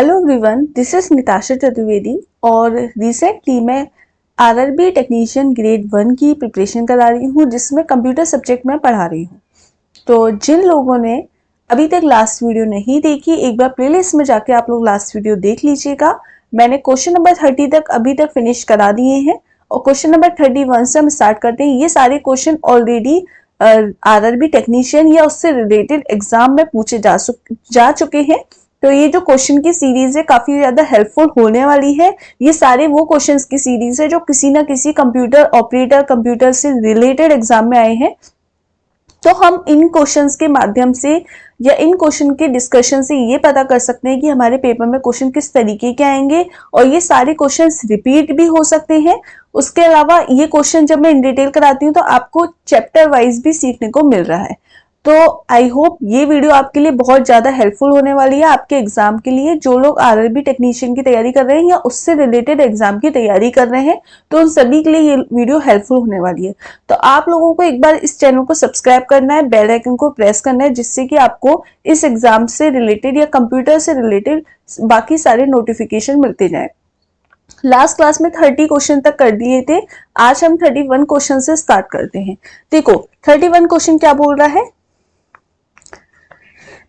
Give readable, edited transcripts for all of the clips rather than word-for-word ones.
Hello everyone, this is Nitasha Chaturvedi और recently मैं RRB technician grade 1 की प्रिपरेशन करा रही हूँ जिसमें कंप्यूटर सब्जेक्ट में पढ़ा रही हूँ। तो जिन लोगों ने अभी तक लास्ट वीडियो नहीं देखी, एक बार प्लेलिस्ट में जाके आप लोग लास्ट वीडियो देख लीजिएगा। मैंने क्वेश्चन नंबर 30 तक अभी तक फिनिश करा दिए हैं और क्वेश्चन नंबर 31 से हम स्टार्ट करते हैं। ये सारे क्वेश्चन ऑलरेडी आरआरबी टेक्नीशियन या उससे रिलेटेड एग्जाम में पूछे जा चुके हैं। तो ये जो क्वेश्चन की सीरीज है काफी ज्यादा हेल्पफुल होने वाली है। ये सारे वो क्वेश्चंस की सीरीज है जो किसी ना किसी कंप्यूटर ऑपरेटर, कंप्यूटर से रिलेटेड एग्जाम में आए हैं। तो हम इन क्वेश्चंस के माध्यम से या इन क्वेश्चन के डिस्कशन से ये पता कर सकते हैं कि हमारे पेपर में क्वेश्चन किस तरीके के आएंगे और ये सारे क्वेश्चंस रिपीट भी हो सकते हैं। उसके अलावा ये क्वेश्चन जब मैं इन डिटेल कराती हूँ तो आपको चैप्टर वाइज भी सीखने को मिल रहा है। तो आई होप ये वीडियो आपके लिए बहुत ज्यादा हेल्पफुल होने वाली है आपके एग्जाम के लिए। जो लोग आरआरबी टेक्नीशियन की तैयारी कर रहे हैं या उससे रिलेटेड एग्जाम की तैयारी कर रहे हैं तो उन सभी के लिए ये वीडियो हेल्पफुल होने वाली है। तो आप लोगों को एक बार इस चैनल को सब्सक्राइब करना है, बेल आइकन को प्रेस करना है, जिससे कि आपको इस एग्जाम से रिलेटेड या कंप्यूटर से रिलेटेड बाकी सारे नोटिफिकेशन मिलते जाए। लास्ट क्लास में 30 क्वेश्चन तक कर दिए थे, आज हम 31 क्वेश्चन से स्टार्ट करते हैं। देखो 31 क्वेश्चन क्या बोल रहा है,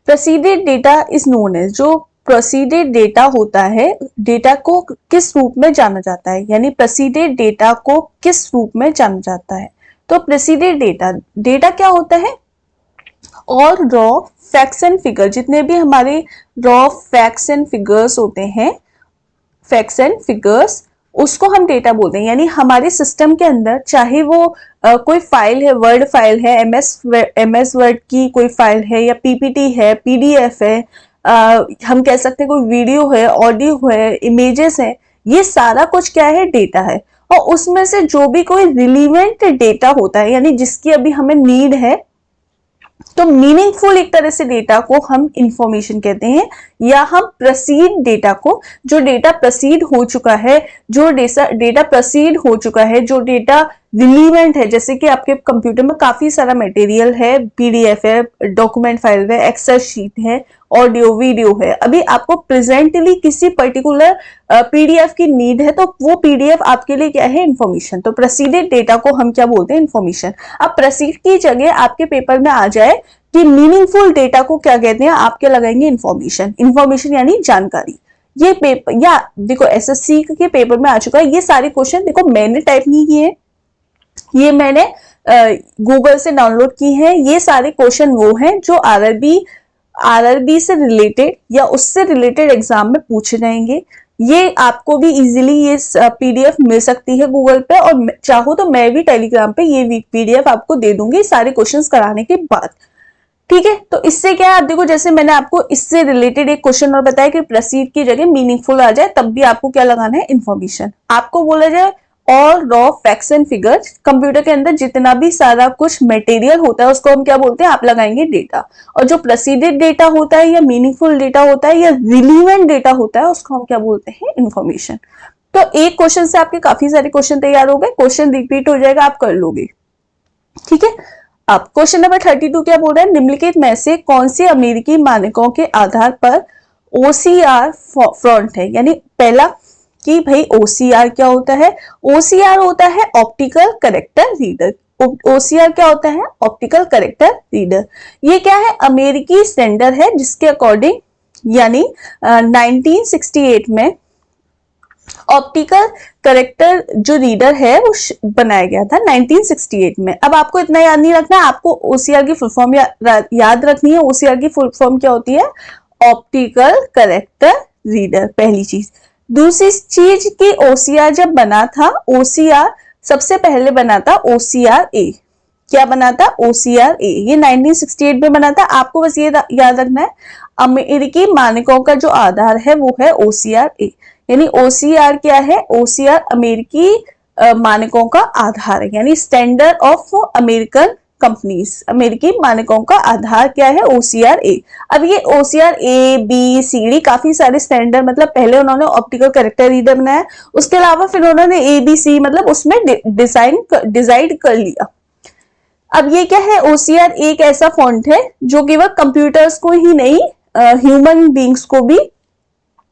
proceeded data is known as. जो प्रोसीडेड डेटा होता है, डेटा को किस रूप में जाना जाता है, यानी प्रोसीडेड डेटा को किस रूप में जाना जाता है। तो प्रोसीडेड डेटा क्या होता है, और रॉ फैक्ट्स एंड फिगर, जितने भी हमारे रॉ फैक्ट्स एंड फिगर्स होते हैं, फैक्ट्स एंड फिगर्स, उसको हम डेटा बोलते हैं। यानी हमारे सिस्टम के अंदर चाहे वो कोई फाइल है, वर्ड फाइल है, एमएस वर्ड की कोई फाइल है, या पीपीटी है, पीडीएफ है, हम कह सकते हैं कोई वीडियो है, ऑडियो है, इमेजेस है, ये सारा कुछ क्या है, डेटा है। और उसमें से जो भी कोई रिलीवेंट डेटा होता है, यानी जिसकी अभी हमें नीड है, तो मीनिंगफुल एक तरह से डेटा को हम इंफॉर्मेशन कहते हैं, या हम प्रोसीड डेटा को, जो डेटा प्रोसीड हो चुका है, जो डेटा प्रोसीड हो चुका है, जो डेटा रिलीवेंट है। जैसे कि आपके कंप्यूटर में काफी सारा मटेरियल है, पीडीएफ है, डॉक्यूमेंट फाइल है, एक्सेल शीट है, ऑडियो वीडियो है। अभी आपको प्रेजेंटली किसी पर्टिकुलर पीडीएफ की नीड है, तो वो पीडीएफ आपके लिए क्या है, इंफॉर्मेशन। तो प्रोसीडेड डेटा को हम क्या बोलते हैं, इंफॉर्मेशन। अब प्रोसीड की जगह आपके पेपर में आ जाए कि मीनिंगफुल डेटा को क्या कहते हैं, आप क्या लगाएंगे, इंफॉर्मेशन। इंफॉर्मेशन यानी जानकारी। ये पेपर या देखो एसएससी के पेपर में आ चुका है। ये सारे क्वेश्चन देखो मैंने टाइप नहीं किए, ये मैंने गूगल से डाउनलोड की है। ये सारे क्वेश्चन वो हैं जो आरआरबी से रिलेटेड या उससे रिलेटेड एग्जाम में पूछे जाएंगे। ये आपको भी इजीली ये पीडीएफ मिल सकती है गूगल पे, और चाहो तो मैं भी टेलीग्राम पे ये पीडीएफ आपको दे दूंगी सारे क्वेश्चंस कराने के बाद। ठीक है, तो इससे क्या है, आप देखो जैसे मैंने आपको इससे रिलेटेड एक क्वेश्चन और बताया कि प्रोसीड की जगह मीनिंगफुल आ जाए, तब भी आपको क्या लगाना है, इंफॉर्मेशन। आपको बोला जाए और raw facts and figures, computer के अंदर जितना भी सारा कुछ मटेरियल होता है उसको हम क्या बोलते हैं, आप लगाएंगे डेटा। और जो प्रोसीडेड डेटा होता है, या मीनिंगफुल डेटा होता है, या रिलीवेंट डेटा होता है, उसको हम क्या बोलते हैं, इंफॉर्मेशन। तो एक क्वेश्चन से आपके काफी सारे क्वेश्चन तैयार हो गए, क्वेश्चन रिपीट हो जाएगा, आप कर लोगे। ठीक है, अब क्वेश्चन नंबर 32 क्या बोल रहा है, निम्नलिखित में से कौन से अमेरिकी मानकों के आधार पर ओसीआर फ्रंट है। यानी पहला कि भाई ओसीआर क्या होता है, ओसीआर होता है ऑप्टिकल कैरेक्टर रीडर। ओसीआर क्या होता है, ऑप्टिकल कैरेक्टर रीडर। ये क्या है, अमेरिकी स्टैंडर्ड है जिसके अकॉर्डिंग, यानी 1968 में ऑप्टिकल कैरेक्टर जो रीडर है वो बनाया गया था 1968 में। अब आपको इतना याद नहीं रखना, आपको ओसीआर की फुल फॉर्म याद रखनी है। ओसीआर की फुल फॉर्म क्या होती है, ऑप्टिकल कैरेक्टर रीडर, पहली चीज। दूसरी चीज कि ओसीआर जब बना था, ओसीआर सबसे पहले बना था ओसीआर ए। क्या बना था, ओसीआर ए, ये 1968 में बना था। आपको बस ये याद रखना है, अमेरिकी मानकों का जो आधार है वो है ओसीआर ए। यानी ओसीआर क्या है, ओसीआर अमेरिकी मानकों का आधार है, यानी स्टैंडर्ड ऑफ अमेरिकन कंपनीज। अमेरिकी मानकों का आधार क्या है, ओसीआर ए। अब ये ओसीआर ए, बी, सी, डी, काफी सारे स्टैंडर्ड, मतलब पहले उन्होंने ऑप्टिकल कैरेक्टर रीडर बनाया, उसके अलावा फिर उन्होंने ए, बी, सी मतलब उसमें डिसाइड कर लिया। अब ये क्या है, ओसीआर एक ऐसा फॉन्ट है जो केवल कंप्यूटर्स को ही नहीं, ह्यूमन बींग्स को भी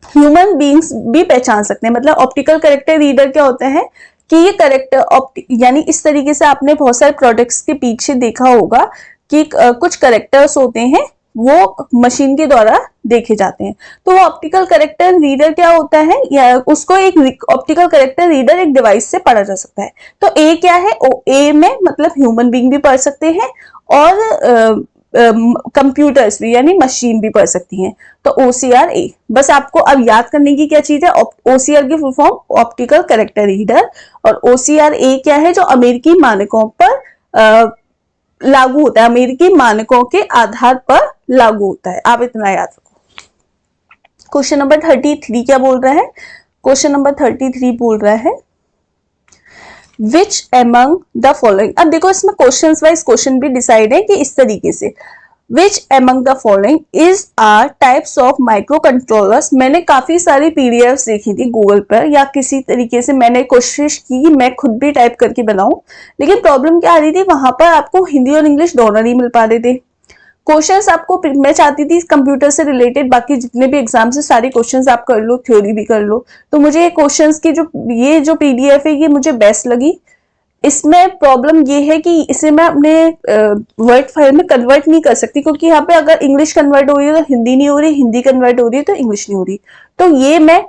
ह्यूमन बींग्स भी पहचान सकते हैं। मतलब ऑप्टिकल करेक्टर रीडर क्या होता है कि ये करेक्टर यानी इस तरीके से आपने बहुत सारे प्रोडक्ट्स के पीछे देखा होगा कि कुछ करेक्टर्स होते हैं वो मशीन के द्वारा देखे जाते हैं। तो वो ऑप्टिकल करेक्टर रीडर क्या होता है, या उसको एक ऑप्टिकल करेक्टर रीडर एक डिवाइस से पढ़ा जा सकता है। तो ए क्या है, ए में मतलब ह्यूमन बींग भी पढ़ सकते हैं और कंप्यूटर्स भी यानी मशीन भी पढ़ सकती हैं। तो OCR ए, बस आपको अब याद करने की क्या चीज है, OCR की full form optical character reader, और OCR ए क्या है जो अमेरिकी मानकों पर लागू होता है, अमेरिकी मानकों के आधार पर लागू होता है। आप इतना याद रखो। क्वेश्चन नंबर 33 क्या बोल रहा है, क्वेश्चन नंबर 33 बोल रहा है विच एमंग द फॉलोइंग। अब देखो इसमें क्वेश्चन वाइज क्वेश्चन भी डिसाइड है कि इस तरीके से, which among the following is are types of micro controllers. मैंने काफी सारी पीडीएफ देखी थी गूगल पर, या किसी तरीके से मैंने कोशिश की मैं खुद भी टाइप करके बनाऊं, लेकिन प्रॉब्लम क्या आ रही थी, वहां पर आपको हिंदी और इंग्लिश दोनों नहीं मिल पा रहे थे। क्वेश्चंस आपको, मैं चाहती थी कंप्यूटर से रिलेटेड बाकी जितने भी एग्जाम्स है सारे क्वेश्चंस आप कर लो, थ्योरी भी कर लो। तो मुझे ये क्वेश्चंस की जो पीडीएफ है ये मुझे बेस्ट लगी। इसमें प्रॉब्लम ये है कि इसे मैं अपने वर्ड फाइल में कन्वर्ट नहीं कर सकती, क्योंकि यहाँ पे अगर इंग्लिश कन्वर्ट हो रही है तो हिंदी नहीं हो रही, हिंदी कन्वर्ट हो रही है तो इंग्लिश नहीं हो रही। तो ये मैं,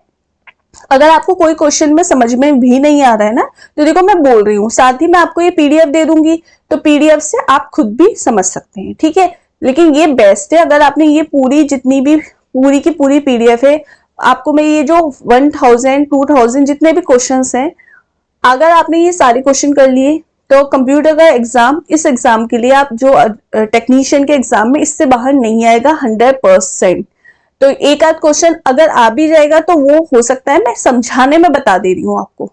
अगर आपको कोई क्वेश्चन में समझ में भी नहीं आ रहा है ना, तो देखो मैं बोल रही हूँ, साथ ही मैं आपको ये पीडीएफ दे दूंगी, तो पीडीएफ से आप खुद भी समझ सकते हैं, ठीक है। लेकिन ये बेस्ट है अगर आपने ये पूरी जितनी भी पूरी की पूरी पीडीएफ है, आपको मैं ये जो 1000 2000 जितने भी क्वेश्चंस हैं, अगर आपने ये सारे क्वेश्चन कर लिए तो कंप्यूटर का एग्जाम, इस एग्जाम के लिए आप जो टेक्नीशियन के एग्जाम में इससे बाहर नहीं आएगा 100%। तो एक आध क्वेश्चन अगर आ भी जाएगा तो वो हो सकता है मैं समझाने में बता दे रही हूँ आपको।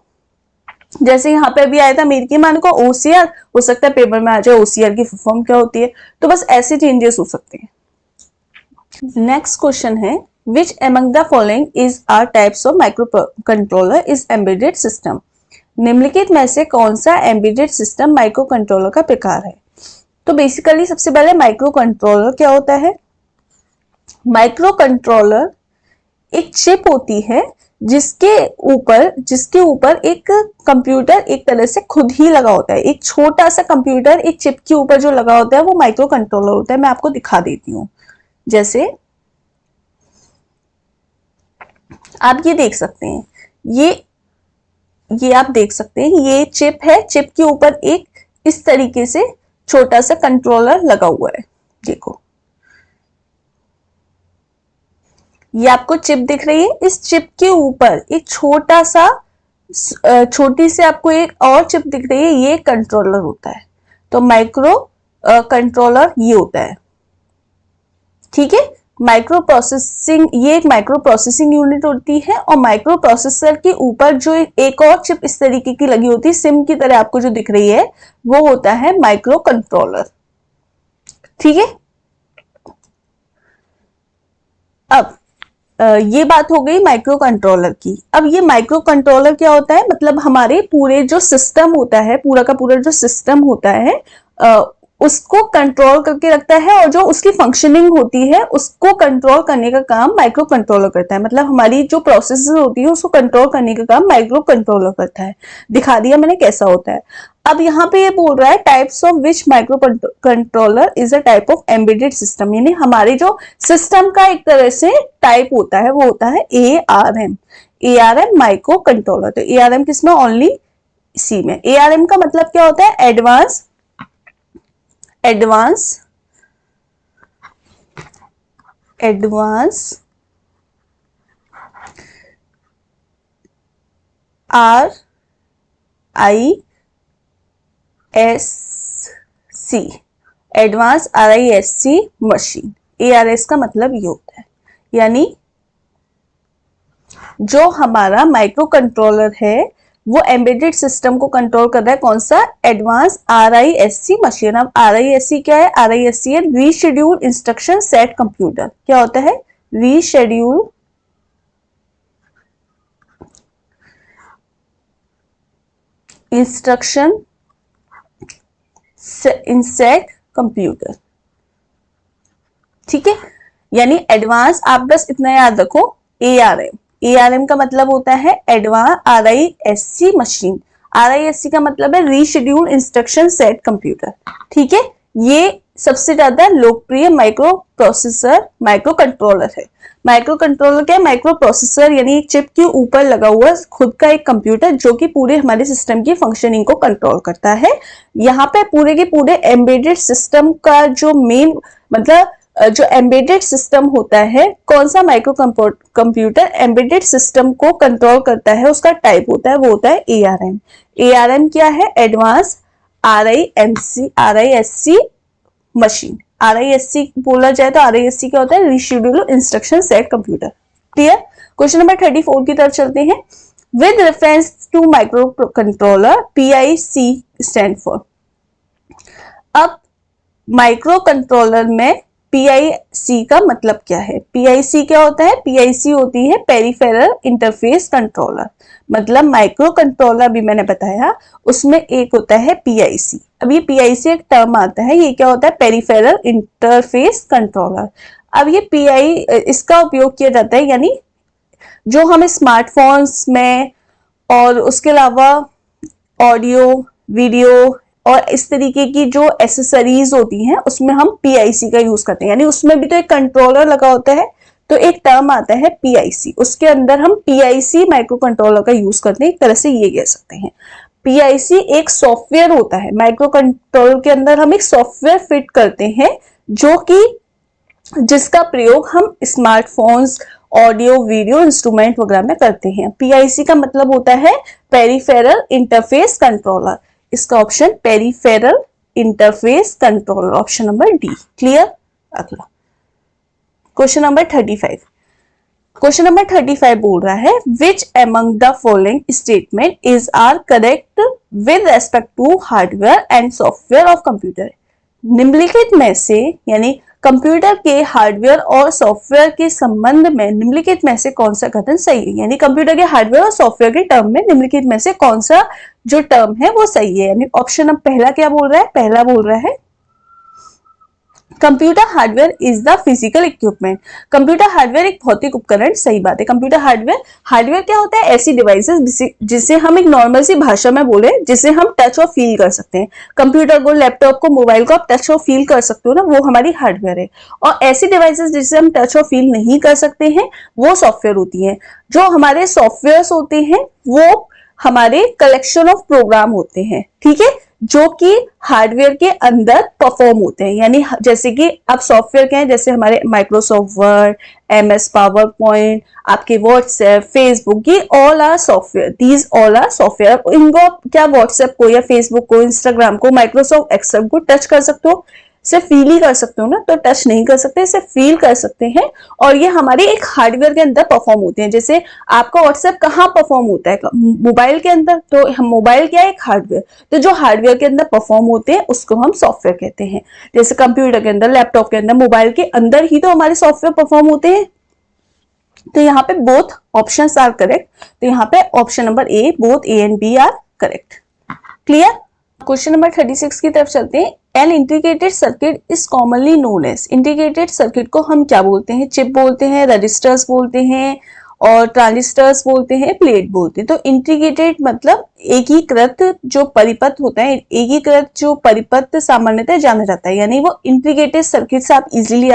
जैसे यहाँ पे अभी आया था अमेरिकी मानकों OCR, हो सकता है पेपर में आ जाए OCR की फुल फॉर्म क्या होती है। तो बस ऐसे चेंजेस हो सकते हैं। नेक्स्ट क्वेश्चन है which among the following is are types of micro controller is embedded system. निम्नलिखित में से कौन सा एम्बेडेड सिस्टम माइक्रो कंट्रोलर का प्रकार है। तो बेसिकली सबसे पहले माइक्रो कंट्रोलर क्या होता है। माइक्रो कंट्रोलर एक चिप होती है जिसके ऊपर एक कंप्यूटर एक तरह से खुद ही लगा होता है। एक छोटा सा कंप्यूटर एक चिप के ऊपर जो लगा होता है वो माइक्रो कंट्रोलर होता है। मैं आपको दिखा देती हूँ, जैसे आप ये देख सकते हैं, ये आप देख सकते हैं, ये चिप है, चिप के ऊपर एक इस तरीके से छोटा सा कंट्रोलर लगा हुआ है। देखो ये आपको चिप दिख रही है, इस चिप के ऊपर एक छोटी सी आपको एक और चिप दिख रही है, ये कंट्रोलर होता है। तो माइक्रो कंट्रोलर ये होता है, ठीक है। माइक्रो प्रोसेसिंग, ये एक माइक्रो प्रोसेसिंग यूनिट होती है, और माइक्रो प्रोसेसर के ऊपर जो एक और चिप इस तरीके की लगी होती है, सिम की तरह आपको जो दिख रही है वो होता है माइक्रो कंट्रोलर, ठीक है। अब ये बात हो गई माइक्रो कंट्रोलर की। अब ये माइक्रो कंट्रोलर क्या होता है, मतलब हमारे पूरे जो सिस्टम होता है, पूरा का पूरा जो सिस्टम होता है उसको कंट्रोल करके रखता है, और जो उसकी फंक्शनिंग होती है उसको कंट्रोल करने का काम माइक्रो कंट्रोलर करता है। मतलब हमारी जो प्रोसेस होती है उसको कंट्रोल करने का काम माइक्रो कंट्रोलर करता है। दिखा दिया मैंने कैसा होता है। अब यहाँ पे ये बोल रहा है types of which micro controller is a type of embedded system, यानी हमारे जो सिस्टम का एक तरह से टाइप होता है वो होता है ARM माइक्रो कंट्रोलर। तो ARM किसमें, ओनली सी में। ARM का मतलब क्या होता है, advance RISC, advance RISC machine. ARS का मतलब ये होता है, यानी जो हमारा माइक्रो कंट्रोलर है वो एम्बेडेड सिस्टम को कंट्रोल कर रहा है, कौन सा, एडवांस RISC मशीन। अब RISC क्या है, RISC है रीशेड्यूल इंस्ट्रक्शन सेट कंप्यूटर। क्या होता है, रीशेड्यूल इंस्ट्रक्शन इन सेट कंप्यूटर, ठीक है। यानी एडवांस, आप बस इतना याद रखो ARM। ARM का मतलब होता है एडवांस RISC मशीन। RISC का मतलब है रीशेड्यूल इंस्ट्रक्शन सेट कंप्यूटर। ठीक है, ये सबसे ज्यादा लोकप्रिय माइक्रो प्रोसेसर माइक्रो कंट्रोलर है। माइक्रो कंट्रोलर क्या है? माइक्रो प्रोसेसर यानी एक चिप के ऊपर लगा हुआ खुद का एक कंप्यूटर जो कि पूरे हमारे सिस्टम की फंक्शनिंग को कंट्रोल करता है। यहाँ पे पूरे के पूरे एम्बेडेड सिस्टम का जो मेन मतलब जो एम्बेडेड सिस्टम होता है, कौन सा माइक्रो कंप्यूटर एम्बेडेड सिस्टम को कंट्रोल करता है, उसका टाइप होता है, वो होता है ARM। ARM क्या है? Advance RISC machine. RISC बोला जाए तो RISC क्या होता है? Reschedule instruction set computer. Clear? Question number 34 की तरफ चलते हैं। With reference to micro controller PIC stand for. अब माइक्रो कंट्रोलर में PIC का मतलब क्या है? PIC क्या होता है? PIC होती है पेरिफेरल इंटरफेस कंट्रोलर। मतलब माइक्रो कंट्रोलर भी मैंने बताया, उसमें एक होता है PIC। अब ये PIC एक टर्म आता है, ये क्या होता है? Peripheral interface controller. अब ये इसका उपयोग किया जाता है, यानी जो हम स्मार्टफोन्स में और उसके अलावा ऑडियो वीडियो और इस तरीके की जो एसेसरीज होती हैं उसमें हम PIC का यूज करते हैं, यानी उसमें भी तो एक कंट्रोलर लगा होता है, तो एक टर्म आता है PIC, उसके अंदर हम PIC माइक्रो कंट्रोलर का यूज करते हैं। एक तरह से ये कह सकते हैं PIC एक सॉफ्टवेयर होता है। माइक्रो कंट्रोलर के अंदर हम एक सॉफ्टवेयर फिट करते हैं जो कि जिसका प्रयोग हम स्मार्टफोन्स ऑडियो वीडियो इंस्ट्रूमेंट वगैरह में करते हैं। PIC का मतलब होता है पेरिफेरल इंटरफेस कंट्रोलर। इसका option peripheral interface controller, option number D. Clear? अगला क्वेश्चन नंबर 35। क्वेश्चन नंबर 35 बोल रहा है which among the following statement is are correct with respect to hardware and software of computer. निम्नलिखित में से यानी computer के हार्डवेयर और सॉफ्टवेयर के संबंध में निम्नलिखित में से कौन सा कथन सही है? यानी कंप्यूटर के हार्डवेयर और सॉफ्टवेयर के टर्म में निम्नलिखित में से कौन सा जो टर्म है वो सही है? यानी ऑप्शन अब पहला क्या बोल रहा है? पहला बोल रहा है computer hardware is the physical equipment. Computer hardware एक भौतिक उपकरण। सही बात है। कंप्यूटर हार्डवेयर क्या होता है? ऐसी डिवाइसेस जिसे हम एक नॉर्मल सी भाषा में बोले, जिसे हम टच और फील कर सकते हैं। कंप्यूटर को, लैपटॉप को, मोबाइल को आप टच और फील कर सकते हो ना, वो हमारी हार्डवेयर है। और ऐसी डिवाइसेस जिसे हम टच और फील नहीं कर सकते हैं वो सॉफ्टवेयर होती है। जो हमारे सॉफ्टवेयर होते हैं वो हमारे कलेक्शन ऑफ प्रोग्राम होते हैं, ठीक है, जो कि हार्डवेयर के अंदर परफॉर्म होते हैं। यानी जैसे कि अब सॉफ्टवेयर क्या है? जैसे हमारे Microsoft Word, MS power point, आपके व्हाट्सएप, फेसबुक, ये all are software. These all are software. इनको क्या व्हाट्सएप को या फेसबुक को, इंस्टाग्राम को, माइक्रोसॉफ्ट एक्सेल को टच कर सकते हो? सिर्फ फील ही कर सकते हो ना, तो टच नहीं कर सकते, सिर्फ फील कर सकते हैं। और ये हमारे एक हार्डवेयर के अंदर परफॉर्म होते हैं। जैसे आपका व्हाट्सएप कहाँ परफॉर्म होता है? मोबाइल के अंदर। तो हम मोबाइल क्या है? एक हार्डवेयर। तो जो हार्डवेयर के अंदर परफॉर्म होते हैं उसको हम सॉफ्टवेयर कहते हैं। जैसे कंप्यूटर के अंदर, लैपटॉप के अंदर, मोबाइल के अंदर ही तो हमारे सॉफ्टवेयर परफॉर्म होते हैं। तो यहाँ पे बोथ ऑप्शंस आर करेक्ट। तो यहाँ पे option number A, both A and B are correct. Clear? Question number 36 की तरफ चलते हैं। An integrated circuit is commonly known as. Integrated circuit को हम क्या बोलते हैं? चिप बोलते हैं, रजिस्टर्स बोलते हैं और ट्रांजिस्टर्स बोलते हैं, प्लेट बोलते हैं। तो इंटीग्रेटेड मतलब एकीकृत जो परिपथ होता है, एकीकृत जो परिपथ सामान्यतः जाना जाता है, यानी वो इंटीग्रेटेड सर्किट से आप इजीली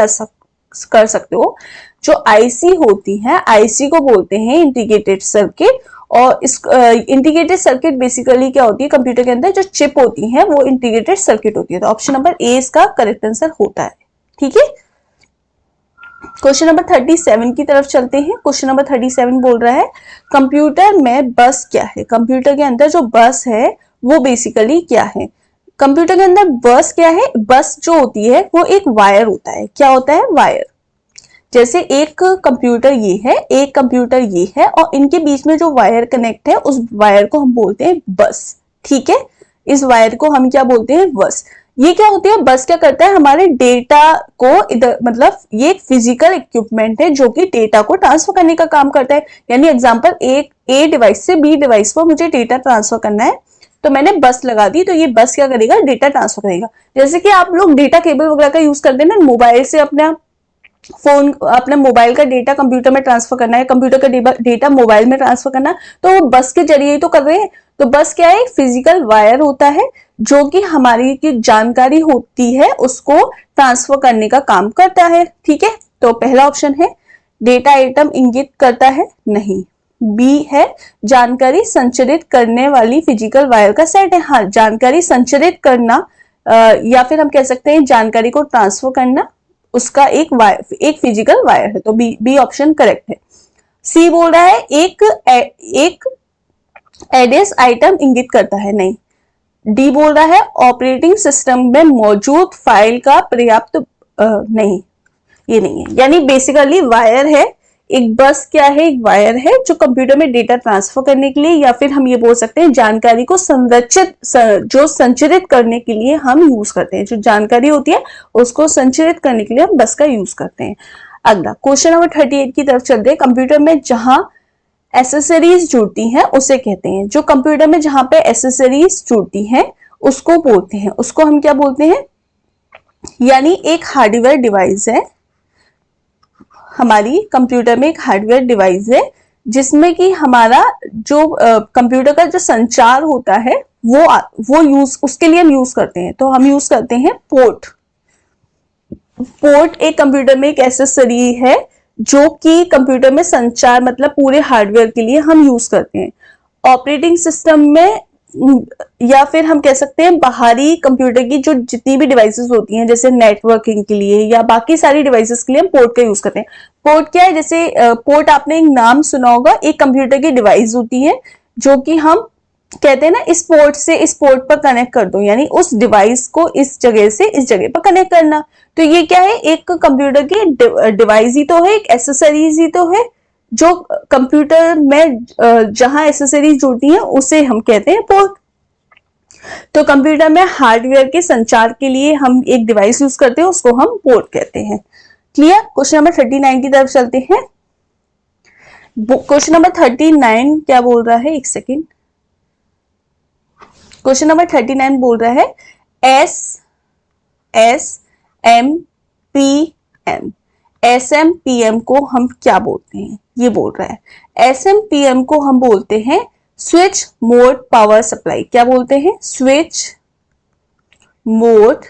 कर सकते हो। जो IC होती है, IC को बोलते हैं इंटीग्रेटेड सर्किट। और इस इंटीग्रेटेड सर्किट बेसिकली क्या होती है? कंप्यूटर के अंदर जो चिप होती है वो इंटीग्रेटेड सर्किट होती है। तो ऑप्शन नंबर ए इसका करेक्ट आंसर होता है। ठीक है, क्वेश्चन नंबर 37 की तरफ चलते हैं। क्वेश्चन नंबर 37 बोल रहा है कंप्यूटर में बस क्या है? कंप्यूटर के अंदर जो बस है वो बेसिकली क्या है? कंप्यूटर के अंदर बस क्या है? बस जो होती है वो एक वायर होता है। क्या होता है? वायर। जैसे एक कंप्यूटर ये है, एक कंप्यूटर ये है, और इनके बीच में जो वायर कनेक्ट है उस वायर को हम बोलते हैं बस। ठीक है, इस वायर को हम क्या बोलते हैं? बस। ये क्या होती है? बस क्या करता है? हमारे डेटा को इधर, मतलब ये एक फिजिकल इक्विपमेंट है जो कि डेटा को ट्रांसफर करने का काम करता है। यानी एग्जांपल, एक A डिवाइस से B डिवाइस पर मुझे डेटा ट्रांसफर करना है, तो मैंने बस लगा दी, तो ये बस क्या करेगा? डेटा ट्रांसफर करेगा। जैसे कि आप लोग डेटा केबल वगैरह का यूज करते हैं ना, मोबाइल से अपना फोन अपने मोबाइल का डेटा कंप्यूटर में ट्रांसफर करना है, कंप्यूटर का डेटा मोबाइल में ट्रांसफर करना है, तो वो बस के जरिए ही तो कर रहे हैं। तो बस क्या है, फिजिकल वायर होता है जो कि हमारी की जानकारी होती है उसको ट्रांसफर करने का काम करता है। ठीक है, तो पहला ऑप्शन है डेटा आइटम इंगित करता है, नहीं। बी है जानकारी संचरित करने वाली फिजिकल वायर का सेट है। हाँ, जानकारी संचरित करना या फिर हम कह सकते हैं जानकारी को ट्रांसफर करना, उसका एक फिजिकल वायर है, तो बी ऑप्शन करेक्ट है। सी बोल रहा है एक एड्रेस आइटम इंगित करता है, नहीं। डी बोल रहा है ऑपरेटिंग सिस्टम में मौजूद फाइल का पर्याप्त नहीं, ये नहीं है। यानी बेसिकली वायर है, एक बस क्या है, एक वायर है जो कंप्यूटर में डेटा ट्रांसफर करने के लिए, या फिर हम ये बोल सकते हैं जानकारी को जो संचरित करने के लिए हम यूज करते हैं। जो जानकारी होती है उसको संचरित करने के लिए हम बस का यूज करते हैं। अगला क्वेश्चन नंबर 38 की तरफ चलते हैं। कंप्यूटर में जहां एसेसरीज जुड़ती हैं उसे कहते हैं, जो कंप्यूटर में जहां पे एसेसरीज जुड़ती हैं उसको बोलते हैं, उसको हम क्या बोलते हैं, यानी एक हार्डवेयर डिवाइस है, हमारी कंप्यूटर में एक हार्डवेयर डिवाइस है जिसमें कि हमारा जो कंप्यूटर का जो संचार होता है वो यूज उसके लिए हम यूज करते हैं। तो हम यूज करते हैं पोर्ट। पोर्ट एक कंप्यूटर में एक एक्सेसरी है जो कि कंप्यूटर में संचार मतलब पूरे हार्डवेयर के लिए हम यूज करते हैं। ऑपरेटिंग सिस्टम में या फिर हम कह सकते हैं बाहरी कंप्यूटर की जो जितनी भी डिवाइसेस होती हैं, जैसे नेटवर्किंग के लिए या बाकी सारी डिवाइसेस के लिए हम पोर्ट का यूज करते हैं। पोर्ट क्या है, जैसे पोर्ट आपने एक नाम सुना होगा, एक कंप्यूटर की डिवाइस होती है जो कि हम कहते हैं ना इस पोर्ट से इस पोर्ट पर कनेक्ट कर दो, यानी उस डिवाइस को इस जगह से इस जगह पर कनेक्ट करना। तो ये क्या है, एक कंप्यूटर की डिवाइस ही तो है, एक एसेसरीज ही तो है, जो कंप्यूटर में जहां एसेसरीज जुड़ती हैं उसे हम कहते हैं पोर्ट। तो कंप्यूटर में हार्डवेयर के संचार के लिए हम एक डिवाइस यूज करते हैं, उसको हम पोर्ट कहते हैं। क्लियर। क्वेश्चन नंबर 39 की तरफ चलते हैं। क्वेश्चन नंबर 39 क्या बोल रहा है, एक सेकेंड। क्वेश्चन नंबर 39 बोल रहा है SMPM। SMPM को हम क्या बोलते हैं, ये बोल रहा है। SMPM को हम बोलते हैं स्विच मोड पावर सप्लाई। क्या बोलते हैं, स्विच मोड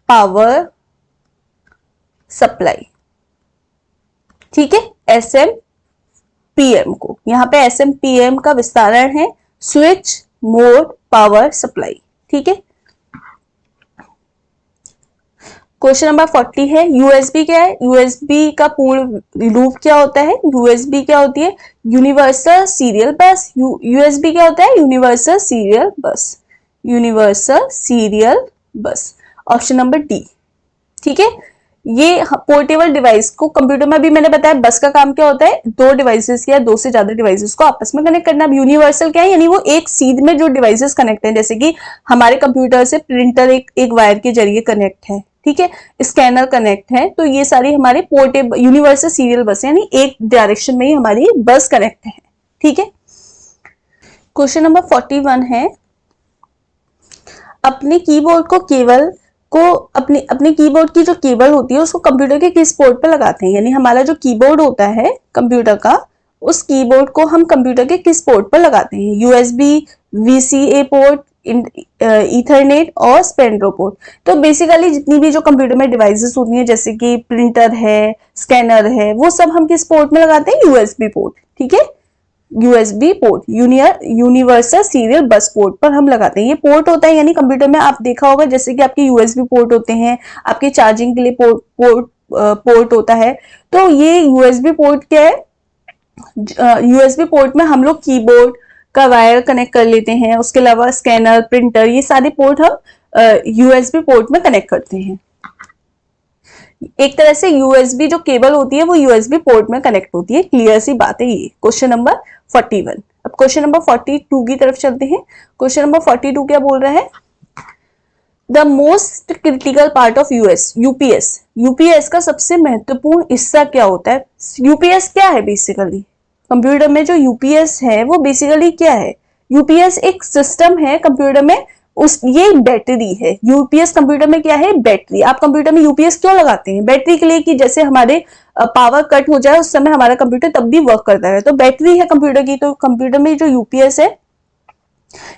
पावर सप्लाई। ठीक है, SMPM को, यहां पे SMPM का विस्तारण है स्विच मोड पावर सप्लाई। ठीक है। क्वेश्चन नंबर 40 है यूएसबी क्या है। यूएसबी का पूर्ण रूप क्या होता है। यूएसबी क्या होती है, यूनिवर्सल सीरियल बस। यूएसबी क्या होता है, यूनिवर्सल सीरियल बस। यूनिवर्सल सीरियल बस, ऑप्शन नंबर डी। ठीक है, ये पोर्टेबल डिवाइस को कंप्यूटर में भी मैंने बताया बस का काम क्या होता है, दो डिवाइसेस या दो से ज्यादा डिवाइसेस को आपस में कनेक्ट करना। यूनिवर्सल क्या है, यानी वो एक सीध में जो डिवाइसेस कनेक्ट हैं, जैसे कि हमारे कंप्यूटर से प्रिंटर एक वायर के जरिए कनेक्ट है, ठीक है, स्कैनर कनेक्ट है, तो ये सारी हमारे पोर्टेबल यूनिवर्सल सीरियल बस, यानी एक डायरेक्शन में ही हमारी बस कनेक्ट है। ठीक है। क्वेश्चन नंबर 41 है अपने कीबोर्ड को अपने कीबोर्ड की जो केबल होती है उसको कंप्यूटर के किस पोर्ट पर लगाते हैं। यानी हमारा जो कीबोर्ड होता है कंप्यूटर का, उस कीबोर्ड को हम कंप्यूटर के किस पोर्ट पर लगाते हैं। यूएसबी, वीसीए पोर्ट, ईथरनेट और स्पेंड्रो पोर्ट। तो बेसिकली जितनी भी जो कंप्यूटर में डिवाइसेस होती हैं, जैसे कि प्रिंटर है, स्कैनर है, वो सब हम किस पोर्ट में लगाते हैं, यूएसबी पोर्ट। ठीक है, USB port, universal serial bus port पर हम लगाते हैं। ये पोर्ट होता है, यानी कंप्यूटर में आप देखा होगा जैसे कि आपके यूएसबी पोर्ट होते हैं, आपके चार्जिंग के लिए पोर्ट होता है। तो ये यूएसबी पोर्ट क्या है, यूएसबी पोर्ट में हम लोग कीबोर्ड का वायर कनेक्ट कर लेते हैं, उसके अलावा स्कैनर, प्रिंटर, ये सारे पोर्ट हम यूएसबी पोर्ट में कनेक्ट करते हैं। एक तरह से यूएसबी जो केबल होती है वो यूएसबी पोर्ट में कनेक्ट होती है। क्लियर सी बात है ये। Question number 41। अब क्वेश्चन नंबर 42 की तरफ चलते हैं। क्वेश्चन नंबर 42 क्या बोल रहा है, the most critical part of UPS. UPS का सबसे महत्वपूर्ण हिस्सा क्या होता है। यूपीएस क्या है, बेसिकली कंप्यूटर में जो यूपीएस है वो बेसिकली क्या है, यूपीएस एक सिस्टम है कंप्यूटर में, ये बैटरी है। यूपीएस कंप्यूटर में क्या है? बैटरी। आप कंप्यूटर में यूपीएस क्यों लगाते हैं? बैटरी के लिए कि जैसे हमारे पावर कट हो जाए उस समय हमारा कंप्यूटर तब भी वर्क करता है, तो बैटरी है कंप्यूटर की। तो कंप्यूटर में जो यूपीएस है,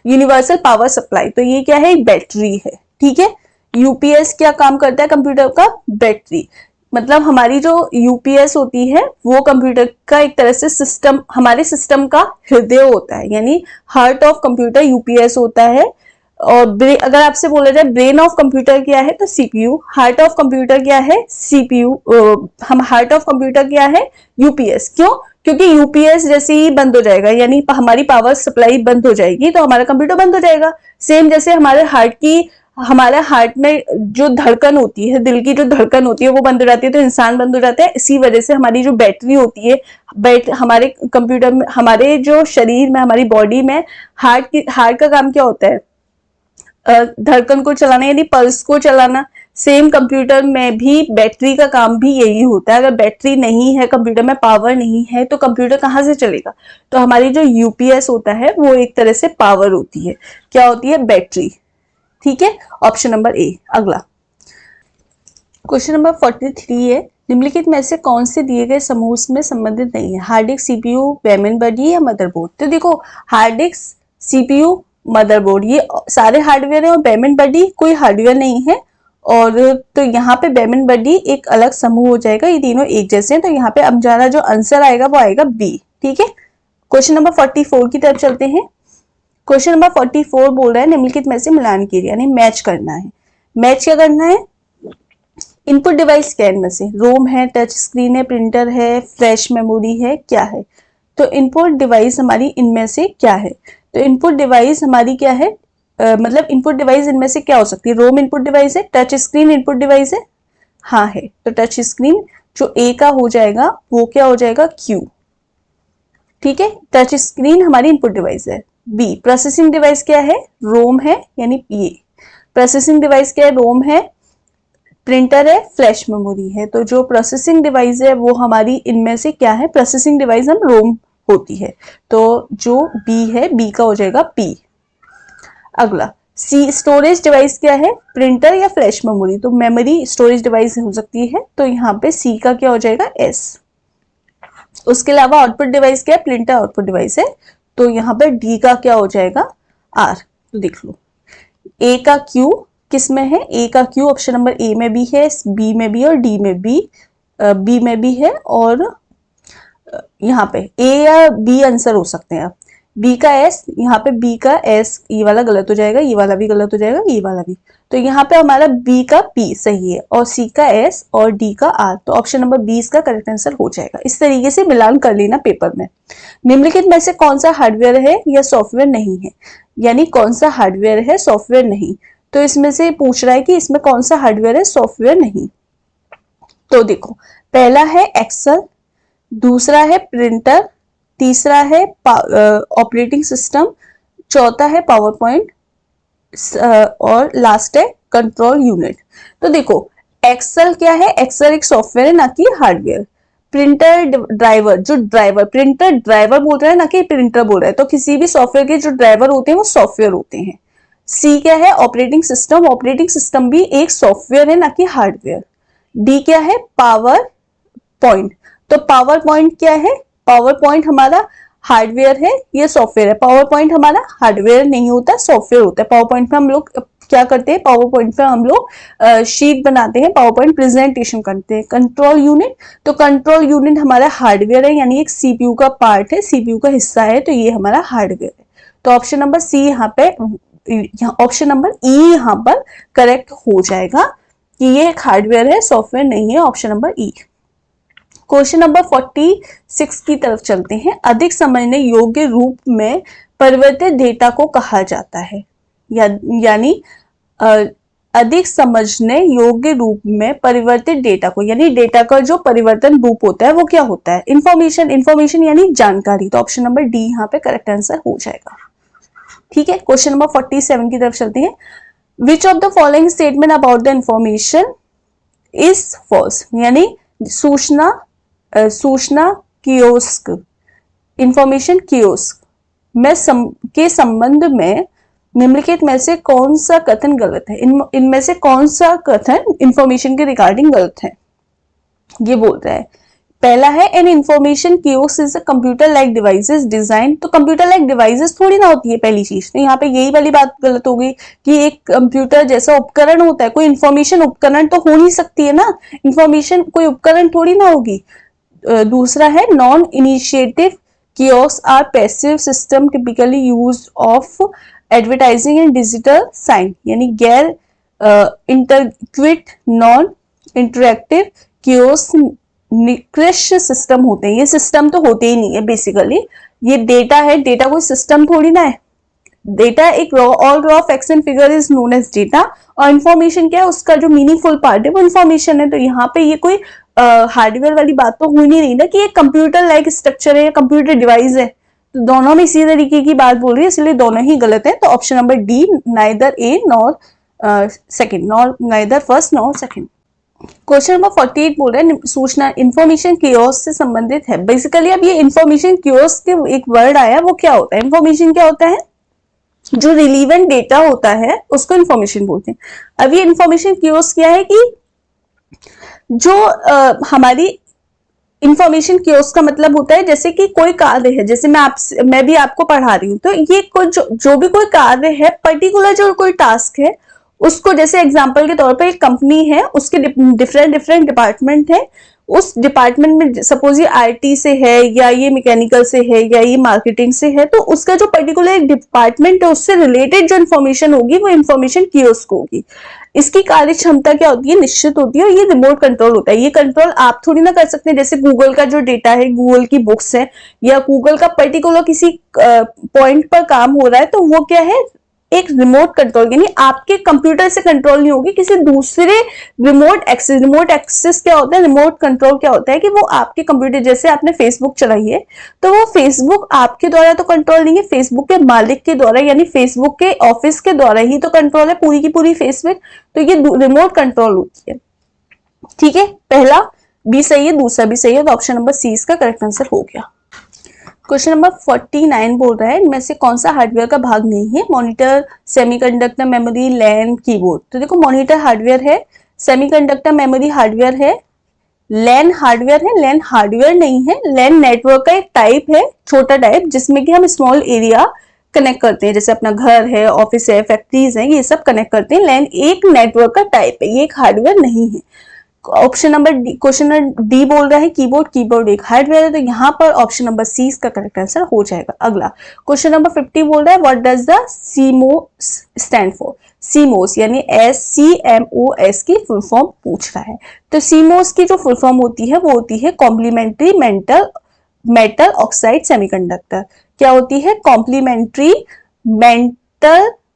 यूनिवर्सल पावर सप्लाई, तो ये क्या है? बैटरी है। ठीक है, यूपीएस क्या काम करता है कंप्यूटर का? बैटरी। मतलब हमारी जो यूपीएस होती है वो कंप्यूटर का एक तरह से सिस्टम, हमारे सिस्टम का हृदय होता है, यानी हार्ट ऑफ कंप्यूटर यूपीएस होता है। और अगर आपसे बोला जाए ब्रेन ऑफ कंप्यूटर क्या है, तो सीपीयू। हार्ट ऑफ कंप्यूटर क्या है? सीपीयू। हम हार्ट ऑफ कंप्यूटर क्या है? यूपीएस। क्यों? क्योंकि यूपीएस जैसे ही बंद हो जाएगा, यानी हमारी पावर सप्लाई बंद हो जाएगी, तो हमारा कंप्यूटर बंद हो जाएगा। सेम जैसे हमारे हार्ट में जो धड़कन होती है, दिल की जो धड़कन होती है वो बंद हो जाती है तो इंसान बंद हो जाता है। इसी वजह से हमारी जो बैटरी होती है, हमारे कंप्यूटर में, हमारे जो शरीर में, हमारी बॉडी में हार्ट का काम क्या होता है? धड़कन को चलाना, यानी पल्स को चलाना। सेम कंप्यूटर में भी बैटरी का काम भी यही होता है। अगर बैटरी नहीं है कंप्यूटर में, पावर नहीं है, तो कंप्यूटर कहाँ से चलेगा? तो हमारी जो यूपीएस होता है वो एक तरह से पावर होती है। क्या होती है? बैटरी। ठीक है, ऑप्शन नंबर ए। अगला क्वेश्चन नंबर 43 है, निम्नलिखित में से कौन से दिए गए समूह में संबंधित नहीं है? हार्ड डिस्क, सीपीयू, मेमोरी बडी या मदरबोर्ड? तो देखो, हार्ड डिस्क, सीपीयू, मदरबोर्ड ये सारे हार्डवेयर है और मेमोरी बडी कोई हार्डवेयर नहीं है। और तो यहाँ पे मेमोरी बडी एक अलग समूह हो जाएगा, ये तीनों एक जैसे हैं। तो यहाँ पे अब हमारा जो आंसर आएगा वो आएगा बी। ठीक है, क्वेश्चन नंबर 44 की तरफ चलते हैं। क्वेश्चन नंबर 44 बोल रहा है निम्नलिखित में से मिलान कीजिए, यानी मैच करना है। मैच क्या करना है? इनपुट डिवाइस क्या है इनमें से? रोम है, टच स्क्रीन है, प्रिंटर है, फ्लैश मेमोरी है, क्या है? तो इनपुट डिवाइस हमारी इनमें से क्या है? तो इनपुट डिवाइस हमारी क्या है? मतलब इनपुट डिवाइस इनमें से क्या हो सकती है? रोम इनपुट डिवाइस है, टच स्क्रीन इनपुट डिवाइस है, हाँ है। तो टच स्क्रीन जो ए का हो जाएगा वो क्या हो जाएगा? क्यू। ठीक है, टच स्क्रीन हमारी इनपुट डिवाइस है। बी प्रोसेसिंग डिवाइस क्या है? रोम है, यानी ये प्रोसेसिंग डिवाइस क्या है? रोम है, प्रिंटर है, फ्लैश मेमोरी है। तो जो प्रोसेसिंग डिवाइस है वो हमारी इनमें से क्या है? प्रोसेसिंग डिवाइस हम रोम होती है। तो जो बी है, बी का हो जाएगा पी। अगला सी स्टोरेज डिवाइस क्या है? प्रिंटर या फ्लैश मेमोरी? तो मेमोरी स्टोरेज डिवाइस हो सकती है, तो यहाँ पे सी का क्या हो जाएगा? एस। उसके अलावा आउटपुट डिवाइस क्या है? प्रिंटर आउटपुट डिवाइस है, तो यहाँ पे डी का क्या हो जाएगा? आर। तो देख लो, ए का क्यू किस में है? ए का क्यू ऑप्शन नंबर ए में भी है, बी में भी और डी में भी, बी में भी है। और यहाँ पे ए या बी आंसर हो सकते हैं। बी का एस, यहाँ पे बी का एस, ये वाला गलत हो जाएगा, ये वाला भी गलत हो जाएगा, ये वाला भी। तो यहाँ पे हमारा बी का पी सही है और सी का एस और डी का आर। तो ऑप्शन नंबर 20 का करेक्ट आंसर हो जाएगा। इस तरीके से मिलान कर लेना पेपर में। निम्नलिखित में से कौन सा हार्डवेयर है या सॉफ्टवेयर नहीं है? यानी कौन सा हार्डवेयर है, सॉफ्टवेयर नहीं। तो इसमें से पूछ रहा है कि इसमें कौन सा हार्डवेयर है, सॉफ्टवेयर नहीं। तो देखो, पहला है एक्सेल, दूसरा है प्रिंटर, तीसरा है ऑपरेटिंग सिस्टम, चौथा है पावर पॉइंट और लास्ट है कंट्रोल यूनिट। तो देखो, एक्सेल क्या है? एक्सेल एक सॉफ्टवेयर है, ना कि हार्डवेयर। प्रिंटर ड्राइवर, जो ड्राइवर, प्रिंटर ड्राइवर बोल रहा है ना कि प्रिंटर बोल रहा है, तो किसी भी सॉफ्टवेयर के जो ड्राइवर होते हैं वो सॉफ्टवेयर होते हैं। सी क्या है? ऑपरेटिंग सिस्टम, ऑपरेटिंग सिस्टम भी एक सॉफ्टवेयर है, ना कि हार्डवेयर। डी क्या है? पावर पॉइंट, तो पावर पॉइंट क्या है? पावर पॉइंट हमारा हार्डवेयर है, ये सॉफ्टवेयर है। पावर पॉइंट हमारा हार्डवेयर नहीं होता, सॉफ्टवेयर होता है। पावर पॉइंट में हम लोग क्या करते हैं? पावर पॉइंट पे हम लोग शीट बनाते हैं, पावर पॉइंट प्रेजेंटेशन करते हैं। कंट्रोल यूनिट, तो कंट्रोल यूनिट हमारा हार्डवेयर है, यानी एक सीपीयू का पार्ट है, सीपीयू का हिस्सा है, तो ये हमारा हार्डवेयर है। तो ऑप्शन नंबर सी यहाँ पे, ऑप्शन नंबर ई यहाँ पर करेक्ट हो जाएगा कि ये एक हार्डवेयर है, सॉफ्टवेयर नहीं है। ऑप्शन नंबर ई। क्वेश्चन नंबर 46 की तरफ चलते हैं। अधिक समझने योग्य रूप में परिवर्तित डेटा को कहा जाता है, यानी अधिक समझने योग्य रूप में परिवर्तित डेटा को, यानी डेटा का जो परिवर्तन रूप होता है वो क्या होता है? इंफॉर्मेशन, इंफॉर्मेशन यानी जानकारी। तो ऑप्शन नंबर डी यहाँ पे करेक्ट आंसर हो जाएगा। ठीक है, क्वेश्चन नंबर 47 की तरफ चलते हैं। Which of the following statement about the information is false? यानी सूचना कियोस्क, इंफॉर्मेशन कियोस्क में के संबंध में निम्नलिखित में से कौन सा कथन गलत है? इनमें से कौन सा कथन इंफॉर्मेशन के रिगार्डिंग गलत है? ये बोल रहा है, पहला है an information kiosk is a computer like devices design. तो कंप्यूटर लाइक डिवाइसेस थोड़ी ना होती है पहली चीज, तो यहाँ पे यही वाली बात गलत हो गई कि एक कंप्यूटर जैसा उपकरण होता है, कोई इंफॉर्मेशन उपकरण तो हो नहीं सकती है ना, इंफॉर्मेशन कोई उपकरण थोड़ी ना होगी। दूसरा है non initiative kiosk are passive system typically used of advertising and digital sign, यानी गैर इंटरक्विट नॉन इंटरेक्टिव कियोस्क निकृष्ट सिस्टम होते हैं। ये सिस्टम तो होते ही नहीं है बेसिकली, ये डेटा है, डेटा कोई सिस्टम थोड़ी ना है। डेटा एक all raw facts and figure is known as data, और इन्फॉर्मेशन क्या है, उसका जो मीनिंगफुल पार्ट है वो इन्फॉर्मेशन है। तो यहाँ पे ये कोई हार्डवेयर वाली बात तो हो नहीं रही ना कि ये कंप्यूटर लाइक स्ट्रक्चर है या कंप्यूटर डिवाइस है, तो दोनों में इसी तरीके की बात बोल रही है, इसलिए दोनों ही गलत है। तो ऑप्शन नंबर डी, नाइदर ए nor second, nor neither first nor second. Question number 48 बोल रहे हैं सूचना इंफॉर्मेशन कियोस्क से संबंधित है। बेसिकली अब ये इंफॉर्मेशन कियोस्क के एक वर्ड आया, वो क्या होता है? इंफॉर्मेशन क्या होता है? जो रिलीवेंट डेटा होता है उसको इंफॉर्मेशन बोलते हैं। अब ये इंफॉर्मेशन कियोस्क क्या है कि जो हमारी इंफॉर्मेशन कियोस्क का मतलब होता है जैसे कि कोई कार्य है, जैसे मैं भी आपको पढ़ा रही हूँ, तो ये जो भी कोई कार्य है, पर्टिकुलर जो कोई टास्क है, उसको जैसे एग्जांपल के तौर पे एक कंपनी है, उसके डिफरेंट डिफरेंट डिपार्टमेंट है, उस डिपार्टमेंट में सपोज ये आईटी से है या ये मैकेनिकल से है या ये मार्केटिंग से है, तो उसका जो पर्टिकुलर एक डिपार्टमेंट है उससे रिलेटेड जो इन्फॉर्मेशन होगी वो इन्फॉर्मेशन कियोस्क होगी। इसकी कार्य क्षमता क्या होती है? निश्चित होती है, और ये रिमोट कंट्रोल होता है। ये कंट्रोल आप थोड़ी ना कर सकते हैं, जैसे गूगल का जो डेटा है, गूगल की बुक्स है या गूगल का पर्टिकुलर किसी पॉइंट पर काम हो रहा है, तो वो क्या है? एक रिमोट कंट्रोल, यानी आपके कंप्यूटर से कंट्रोल नहीं होगी, किसी दूसरे रिमोट एक्सेस क्या होता है? रिमोट कंट्रोल क्या होता है कि वो आपके कंप्यूटर, जैसे आपने फेसबुक चलाई है तो वो फेसबुक आपके द्वारा तो कंट्रोल नहीं है, फेसबुक के मालिक के द्वारा, यानी फेसबुक के ऑफिस के द्वारा ही तो कंट्रोल है पूरी की पूरी फेसबुक। तो ये रिमोट कंट्रोल होती है। ठीक है, पहला बी सही है, दूसरा भी सही है, तो ऑप्शन नंबर सी इसका करेक्ट आंसर हो गया। क्वेश्चन नंबर 49 बोल रहा है इनमें से कौन सा हार्डवेयर का भाग नहीं है? मॉनिटर, सेमीकंडक्टर, मेमोरी, लैन, कीबोर्ड। तो देखो मॉनिटर हार्डवेयर है, सेमीकंडक्टर मेमोरी हार्डवेयर है, लैन हार्डवेयर है, लैन हार्डवेयर नहीं है। लैन नेटवर्क का एक टाइप है, छोटा टाइप, जिसमें कि हम स्मॉल एरिया कनेक्ट करते हैं, जैसे अपना घर है, ऑफिस है, फैक्ट्रीज है, ये सब कनेक्ट करते हैं। लैन एक नेटवर्क का टाइप है, ये एक हार्डवेयर नहीं है। Option number D, question number D बोल रहा है कीबोर्ड एक हार्डवेयर है, तो यहाँ पर ऑप्शन नंबर सी इसका करेक्ट आंसर हो जाएगा। अगला क्वेश्चन नंबर 50 बोल रहा है what does the CMOS stand for? CMOS यानी SCMOS की फुल फॉर्म पूछ रहा है। तो सीमोस की जो फुल फॉर्म होती है वो होती है कॉम्प्लीमेंट्री मेटल ऑक्साइड सेमीकंडक्टर। क्या होती है? Complementary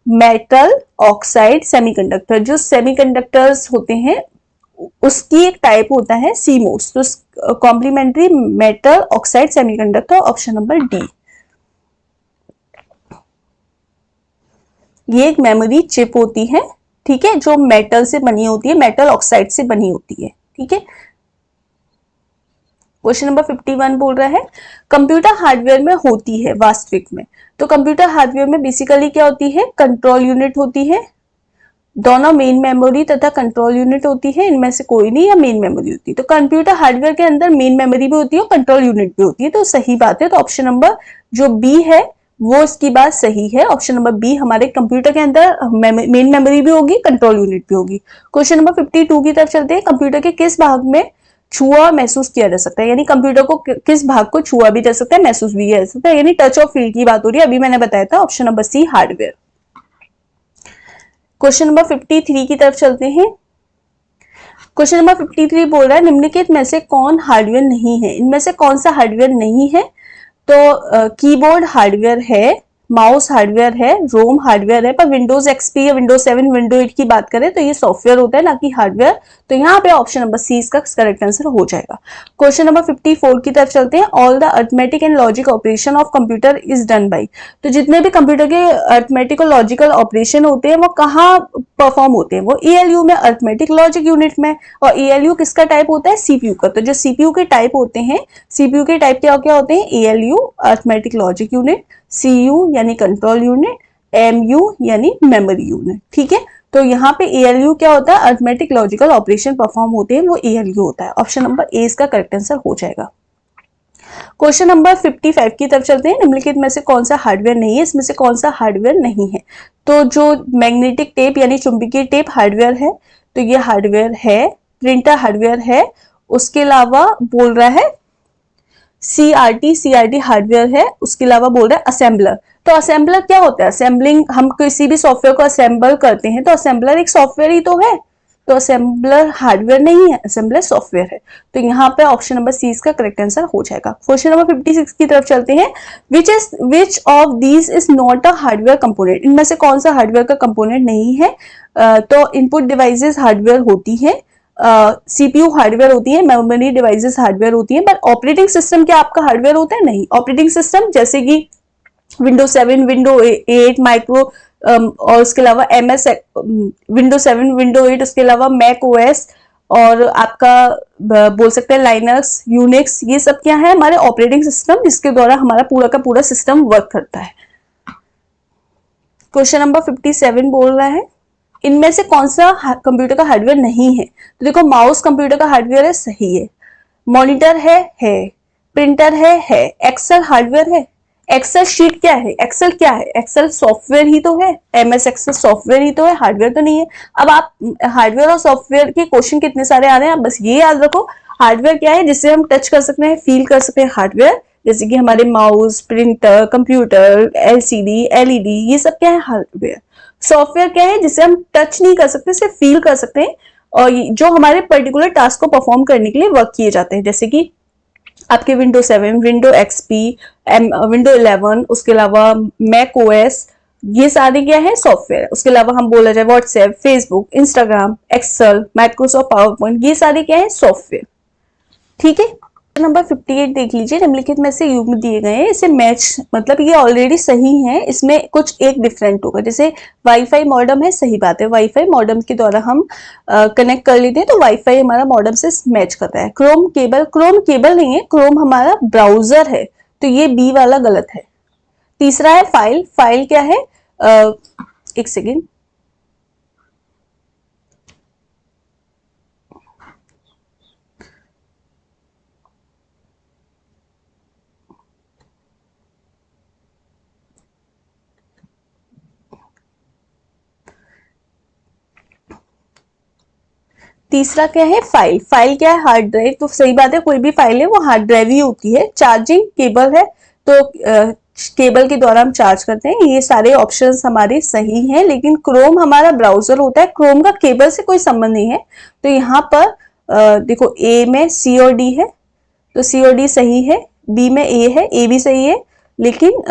metal oxide semiconductor. जो सेमीकंडक्टर्स होते हैं उसकी एक टाइप होता है सीमोस, तो complementary metal oxide semiconductor, option number D. ये एक मेमोरी चिप होती है, ठीक है, जो मेटल से बनी होती है, मेटल ऑक्साइड से बनी होती है। ठीक है, क्वेश्चन नंबर 51 बोल रहा है कंप्यूटर हार्डवेयर में होती है वास्तविक में। तो कंप्यूटर हार्डवेयर में बेसिकली क्या होती है? कंट्रोल यूनिट होती है, दोनों मेन मेमोरी तथा कंट्रोल यूनिट होती है, इनमें से कोई नहीं, या मेन मेमोरी होती है। तो कंप्यूटर हार्डवेयर के अंदर मेन मेमोरी भी होती है और कंट्रोल यूनिट भी होती है, तो सही बात है। तो ऑप्शन नंबर जो बी है वो इसकी बात सही है। ऑप्शन नंबर बी, हमारे कंप्यूटर के अंदर मेन मेमोरी भी होगी, कंट्रोल यूनिट भी होगी। क्वेश्चन नंबर 52 की तरफ चलते हैं। कंप्यूटर के किस भाग में छुआ महसूस किया जा सकता है? यानी कंप्यूटर को किस भाग को छुआ भी जा सकता है, महसूस भी किया जा सकता है, यानी टच ऑफ फील की बात हो रही है, अभी मैंने बताया था। Option number C hardware. Question number 53 की तरफ चलते हैं। क्वेश्चन नंबर 53 बोल रहा है निम्नलिखित में से कौन हार्डवेयर नहीं है? इनमें से कौन सा हार्डवेयर नहीं है? तो कीबोर्ड हार्डवेयर है, माउस हार्डवेयर है, रोम हार्डवेयर है, पर विंडोज एक्सपी या विंडोज 7 विंडो 8 की बात करें तो ये सॉफ्टवेयर होता है ना कि हार्डवेयर। तो यहाँ पे ऑप्शन नंबर सी इसका करेक्ट आंसर हो जाएगा। क्वेश्चन नंबर 54 की तरफ चलते हैं। All the arithmetic and logic operation of computer is done by. तो जितने भी कंप्यूटर के अरिथमेटिक और लॉजिकल ऑपरेशन होते हैं वो कहाँ परफॉर्म होते हैं? वो ALU में, अरिथमेटिक लॉजिक यूनिट में। और ALU किसका टाइप होता है? CPU का। तो जो CPU के टाइप होते हैं, CPU के टाइप क्या क्या होते हैं? ALU arithmetic logic unit, CU यानी कंट्रोल यूनिट, MU यानी मेमोरी यूनिट। ठीक है, तो यहाँ पे ALU क्या होता है, अरिथमेटिक लॉजिकल ऑपरेशन परफॉर्म होते हैं, वो ALU होता है। ऑप्शन नंबर ए इसका करेक्ट आंसर हो जाएगा। क्वेश्चन नंबर 55 की तरफ चलते हैं। निम्नलिखित में से कौन सा हार्डवेयर नहीं है, इसमें से कौन सा हार्डवेयर नहीं है। तो जो मैग्नेटिक टेप यानी चुंबकीय टेप हार्डवेयर है, तो ये हार्डवेयर है। प्रिंटर हार्डवेयर है। उसके अलावा बोल रहा है CRT हार्डवेयर है। उसके अलावा बोल रहा है असेंबलर। तो असेंबलर क्या होता है, असेंबलिंग, हम किसी भी सॉफ्टवेयर को असेंबल करते हैं तो असेंबलर एक सॉफ्टवेयर ही तो है। तो असेंबलर हार्डवेयर नहीं है, असेंबलर सॉफ्टवेयर है। तो यहाँ पे ऑप्शन नंबर सी इसका करेक्ट आंसर हो जाएगा। क्वेश्चन नंबर 56 की तरफ चलते हैं। Which of these is not a hardware component, इनमें से कौन सा हार्डवेयर का कंपोनेंट नहीं है। तो इनपुट डिवाइसेस हार्डवेयर होती है, CPU हार्डवेयर होती है, मेमोरी डिवाइसेस हार्डवेयर होती है, पर ऑपरेटिंग सिस्टम क्या आपका हार्डवेयर होता है, नहीं। ऑपरेटिंग सिस्टम जैसे कि विंडो 7, विंडो 8 माइक्रो, और उसके अलावा MS विंडो 7, विंडो 8, उसके अलावा मैक OS और आपका बोल सकते हैं लाइनक्स, यूनिक्स, ये सब क्या है, हमारे ऑपरेटिंग सिस्टम जिसके द्वारा हमारा पूरा का पूरा सिस्टम वर्क करता है। क्वेश्चन नंबर 57 बोल रहा है इनमें से कौन सा कंप्यूटर का हार्डवेयर नहीं है। तो देखो माउस कंप्यूटर का हार्डवेयर है, सही है। मॉनिटर है। प्रिंटर है। एक्सेल हार्डवेयर है। एक्सेल शीट क्या है, एक्सेल क्या है, एक्सेल सॉफ्टवेयर ही तो है। MS एक्सेल सॉफ्टवेयर ही तो है, हार्डवेयर तो नहीं है। अब आप हार्डवेयर और सॉफ्टवेयर के क्वेश्चन कितने सारे आ रहे हैं, आप बस ये याद रखो हार्डवेयर क्या है, जिससे हम टच कर सकते हैं, फील कर सकते हैं। हार्डवेयर जैसे कि हमारे mouse, printer, computer, LCD, LED, ये सब क्या है, हार्डवेयर। सॉफ्टवेयर क्या है, जिसे हम टच नहीं कर सकते, सिर्फ फील कर सकते हैं, और जो हमारे पर्टिकुलर टास्क को परफॉर्म करने के लिए वर्क किए जाते हैं, जैसे कि आपके विंडो 7, विंडो XP, विंडो 11, उसके अलावा मैक OS, ये सारे क्या है, सॉफ्टवेयर। उसके अलावा हम बोला जाए WhatsApp, Facebook, Instagram, Excel, Microsoft power point, ये सारे क्या है, सॉफ्टवेयर। ठीक है, नंबर 58 देख लीजिए। निम्नलिखित में से युग्म दिए गए हैं, इसे मैच, मतलब ये ऑलरेडी सही है, इसमें कुछ एक डिफरेंट होगा। जैसे वाईफाई मॉडेम है, सही बात है, वाईफाई मॉडेम के द्वारा हम कनेक्ट कर लेते हैं, तो वाईफाई हमारा मॉडेम से मैच करता है। क्रोम केबल नहीं है, क्रोम हमारा ब्राउजर है, तो ये बी वाला गलत है। तीसरा है फाइल क्या है, एक सेकेंड, तीसरा क्या है, फाइल क्या है, हार्ड ड्राइव। तो सही बात है, कोई भी फाइल है वो हार्ड ड्राइव ही होती है। चार्जिंग केबल है, तो केबल के द्वारा हम चार्ज करते हैं। ये सारे ऑप्शंस हमारे सही हैं, लेकिन क्रोम हमारा ब्राउजर होता है, क्रोम का केबल से कोई संबंध नहीं है। तो यहाँ पर देखो ए में C और D है, तो C और D सही है। B में A है, A भी सही है, लेकिन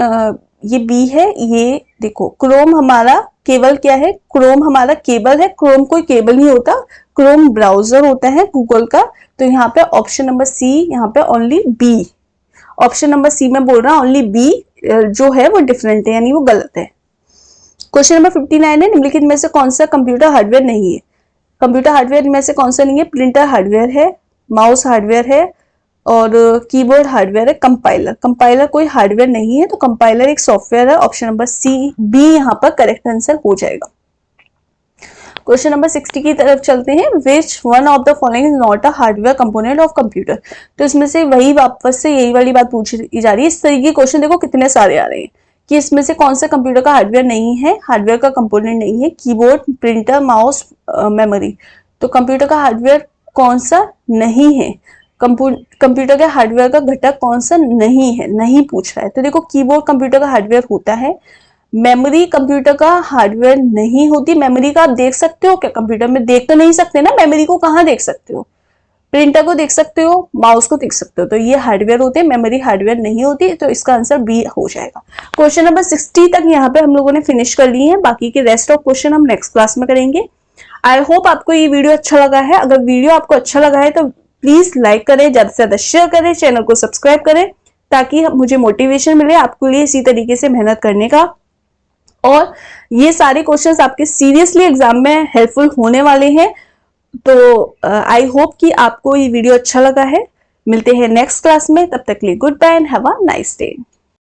ये B है। ये देखो क्रोम हमारा केवल क्या है, क्रोम हमारा केबल है, क्रोम कोई केबल नहीं होता, क्रोम ब्राउजर होता है गूगल का। तो यहाँ पे ऑप्शन नंबर C, यहाँ पे only B, option number C में बोल रहा हूँ, ओनली B जो है वो डिफरेंट है, यानी वो गलत है। क्वेश्चन नंबर 59 है, निम्नलिखित में से कौन सा कंप्यूटर हार्डवेयर नहीं है। कंप्यूटर हार्डवेयर में से कौन सा नहीं है, प्रिंटर हार्डवेयर है, माउस हार्डवेयर है, और कीबोर्ड हार्डवेयर है। कंपाइलर कोई हार्डवेयर नहीं है, तो कंपाइलर एक सॉफ्टवेयर है। ऑप्शन नंबर B यहाँ पर करेक्ट आंसर हो जाएगा। क्वेश्चन नंबर 60 की तरफ चलते हैं। Which one of the following is not a hardware component of computer. तो इसमें से वही वापस से यही वाली बात पूछी जा रही है। इस तरीके के क्वेश्चन देखो कितने सारे आ रहे हैं कि इसमें से कौन सा कंप्यूटर का हार्डवेयर नहीं है, हार्डवेयर का कंपोनेंट नहीं है। Keyboard, printer, mouse, memory. तो कंप्यूटर का हार्डवेयर कौन सा नहीं है, कंप्यूटर के हार्डवेयर का घटक कौन सा नहीं है, नहीं पूछ रहा है। तो देखो कीबोर्ड कंप्यूटर का हार्डवेयर होता है, मेमोरी कंप्यूटर का हार्डवेयर नहीं होती। मेमोरी का आप देख सकते हो क्या, कंप्यूटर में देख तो नहीं सकते ना, मेमोरी को कहाँ देख सकते हो, प्रिंटर को देख सकते हो, माउस को देख सकते हो, तो ये हार्डवेयर होते हैं, मेमोरी हार्डवेयर नहीं होती। तो इसका आंसर B हो जाएगा। क्वेश्चन नंबर 60 तक यहाँ पे हम लोगों ने फिनिश कर लिए हैं, बाकी के रेस्ट ऑफ क्वेश्चन हम नेक्स्ट क्लास में करेंगे। आई होप आपको ये वीडियो अच्छा लगा है। अगर वीडियो आपको अच्छा लगा है तो प्लीज लाइक करें, ज्यादा से ज्यादा शेयर करें, चैनल को सब्सक्राइब करें, ताकि मुझे मोटिवेशन मिले आपके लिए इसी तरीके से मेहनत करने का। और ये सारे क्वेश्चंस आपके सीरियसली एग्जाम में हेल्पफुल होने वाले हैं। तो आई होप कि आपको ये वीडियो अच्छा लगा है। मिलते हैं नेक्स्ट क्लास में, तब तक के लिए goodbye and have a nice day.